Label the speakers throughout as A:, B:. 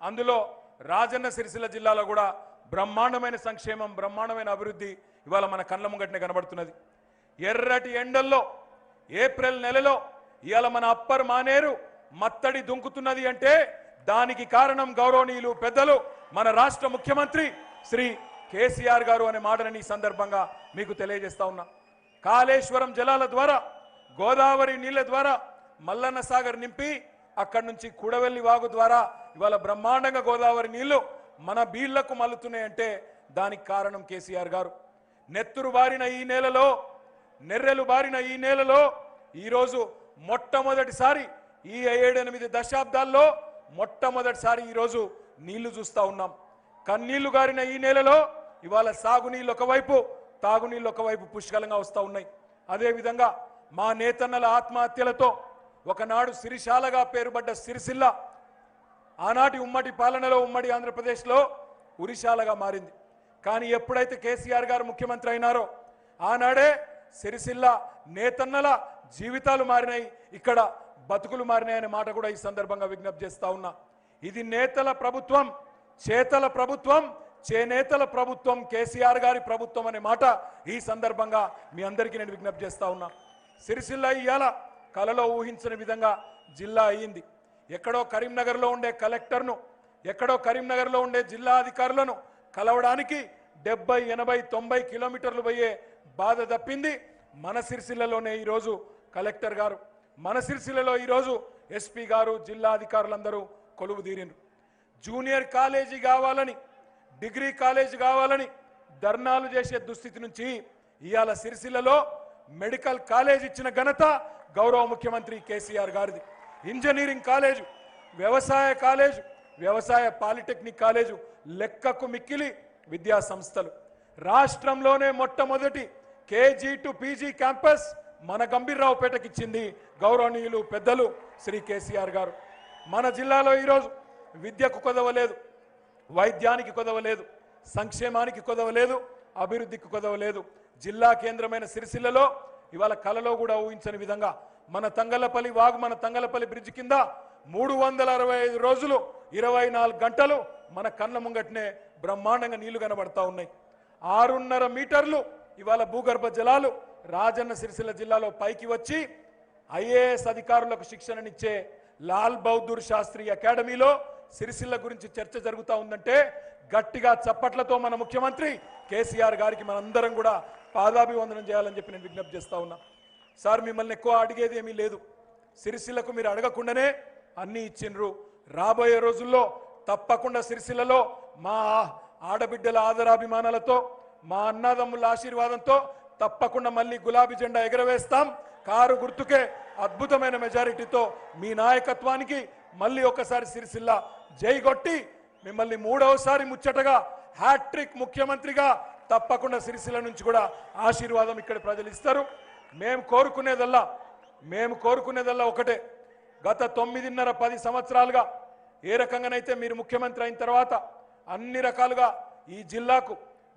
A: అందులో రాజన్న సిరిసిల్ల జిల్లాలో కూడా బ్రహ్మాండమైన సంక్షేమం బ్రహ్మాండమైన అభివృద్ధి ఇవాళ మన కళ్ళ ముంగటనే కనబడుతున్నది ఎర్రటి ఎండల్లో ఏప్రిల్ నెలలో ఇవాళ మన అప్పర్ మానేరు మత్తడి దుంకుతున్నది అంటే దానికి కారణం గౌరవనీయులు పెద్దలు మన రాష్ట్ర ముఖ్యమంత్రి శ్రీ కేసీఆర్ గారు అనే మాటని ఈ సందర్భంగా మీకు తెలియజేస్తా ఉన్నా కాళేశ్వరం జలాల ద్వారా గోదావరి నీళ్ల ద్వారా మల్లన్న సాగర్ నింపి అక్కడి నుంచి కూడవెల్లి వాగు ద్వారా ఇవాళ బ్రహ్మాండంగా గోదావరి నీళ్లు మన బీళ్లకు మల్లుతున్నాయంటే దానికి కారణం కేసీఆర్ గారు నెత్తురు బారిన ఈ నేలలో నెర్రెలు బారిన ఈ నేలలో ఈరోజు మొట్టమొదటిసారి ఈ 7-8 దశాబ్దాల్లో మొట్టమొదటిసారి ఈరోజు నీళ్లు చూస్తా ఉన్నాం కన్నీళ్లు గారిన ఈ నేలలో ఇవాళ సాగునీళ్ళు ఒకవైపు తాగునీళ్ళు ఒకవైపు పుష్కలంగా వస్తూ ఉన్నాయి అదేవిధంగా మా నేతన్నల ఆత్మహత్యలతో ఒకనాడు సిరిశాలగా పేరుపడ్డ సిరిసిల్ల ఆనాటి ఉమ్మడి పాలనలో ఉమ్మడి ఆంధ్రప్రదేశ్లో ఉరిశాలగా మారింది కానీ ఎప్పుడైతే కేసీఆర్ గారు ముఖ్యమంత్రి అయినారో ఆనాడే సిరిసిల్ల నేతన్నల జీవితాలు మారినాయి ఇక్కడ బతుకులు మారినాయి అనే మాట కూడా ఈ సందర్భంగా విజ్ఞప్తి చేస్తా ఉన్నా ఇది నేతల ప్రభుత్వం చేతల ప్రభుత్వం చేనేతల ప్రభుత్వం కేసీఆర్ గారి ప్రభుత్వం అనే మాట ఈ సందర్భంగా మీ అందరికీ నేను విజ్ఞప్తి చేస్తా ఉన్నా సిరిసిల్ల ఇయ్యాల కలలో ఊహించిన విధంగా జిల్లా అయ్యింది ఎక్కడో కరీంనగర్లో ఉండే కలెక్టర్ను ఎక్కడో కరీంనగర్లో ఉండే జిల్లా అధికారులను కలవడానికి 70, 80, 90 కిలోమీటర్లు పోయే బాధ తప్పింది మన సిరిసిల్లలోనే ఈరోజు కలెక్టర్ గారు మన సిరిసిల్లలో ఈరోజు ఎస్పీ గారు జిల్లా అధికారులందరూ కొలువు తీరిండ్రు జూనియర్ కాలేజీ కావాలని డిగ్రీ కాలేజీ కావాలని ధర్నాలు చేసే దుస్థితి నుంచి ఇవాళ సిరిసిల్లలో మెడికల్ కాలేజ్ ఇచ్చిన ఘనత గౌరవ ముఖ్యమంత్రి కేసీఆర్ గారిది ఇంజనీరింగ్ కాలేజు వ్యవసాయ కాలేజు వ్యవసాయ పాలిటెక్నిక్ కాలేజు లెక్కకు మిక్కిలి విద్యా సంస్థలు రాష్ట్రంలోనే మొట్టమొదటి కేజీ టు పీజీ క్యాంపస్ మన గంభీర్రావుపేటకి ఇచ్చింది గౌరవనీయులు పెద్దలు శ్రీ కేసీఆర్ గారు మన జిల్లాలో ఈరోజు విద్యకు కొదవలేదు వైద్యానికి కొదవలేదు సంక్షేమానికి కొదవలేదు అభివృద్ధికి కొదవలేదు జిల్లా కేంద్రమైన సిరిసిల్లలో ఇవాళ కలలో కూడా ఊహించని విధంగా మన తంగలపల్లి వాగు మన తంగలపల్లి బ్రిడ్జ్ కింద 365 రోజులు 24 గంటలు మన కళ్ళ ముంగట్నే బ్రహ్మాండంగా నీళ్లు కనబడతా ఉన్నాయి 6.5 మీటర్లు ఇవాళ భూగర్భ జలాలు రాజన్న సిరిసిల్ల జిల్లాలో పైకి వచ్చి ఐఏఎస్ అధికారులకు శిక్షణనిచ్చే లాల్ బహదూర్ శాస్త్రి అకాడమీలో సిరిసిల్ల గురించి చర్చ జరుగుతూ ఉందంటే గట్టిగా చప్పట్లతో మన ముఖ్యమంత్రి కేసీఆర్ గారికి మనందరం కూడా పాదాభివందనం చేయాలని చెప్పి నేను విజ్ఞప్తి చేస్తా ఉన్నా సార్ మిమ్మల్ని ఎక్కువ అడిగేది ఏమీ లేదు సిరిసిల్లకు మీరు అడగకుండానే అన్నీ ఇచ్చిండ్రు రాబోయే రోజుల్లో తప్పకుండా సిరిసిల్లలో మా ఆడబిడ్డల ఆదరాభిమానాలతో మా అన్నదమ్ముల ఆశీర్వాదంతో తప్పకుండా మళ్ళీ గులాబీ జెండా ఎగరవేస్తాం కారు గుర్తుకే అద్భుతమైన మెజారిటీతో మీ నాయకత్వానికి మళ్ళీ ఒకసారి సిరిసిల్ల జైగొట్టి మిమ్మల్ని 3వసారి ముచ్చటగా హ్యాట్రిక్ ముఖ్యమంత్రిగా తప్పకుండా సిరిసిల్ల నుంచి కూడా ఆశీర్వాదం ఇక్కడ ప్రజలు ఇస్తారు మేము కోరుకునేదల్లా ఒకటే గత 9.5-10 సంవత్సరాలుగా ఏ రకంగానైతే మీరు ముఖ్యమంత్రి అయిన తర్వాత అన్ని రకాలుగా ఈ జిల్లాకు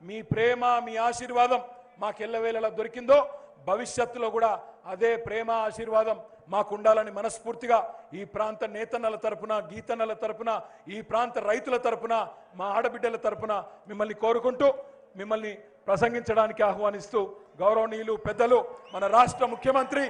A: మీ ప్రేమ మీ ఆశీర్వాదం మాకు ఎల్లవేళలా దొరికిందో భవిష్యత్తులో కూడా అదే ప్రేమ ఆశీర్వాదం మాకు ఉండాలని మనస్ఫూర్తిగా ఈ ప్రాంత నేతన్నల తరపున గీతన్నల తరపున ఈ ప్రాంత రైతుల తరపున మా ఆడబిడ్డల తరపున మిమ్మల్ని కోరుకుంటూ మిమ్మల్ని ప్రసంగించడానికి ఆహ్వానిస్తూ గౌరవనీయులు పెద్దలు మన రాష్ట్ర ముఖ్యమంత్రి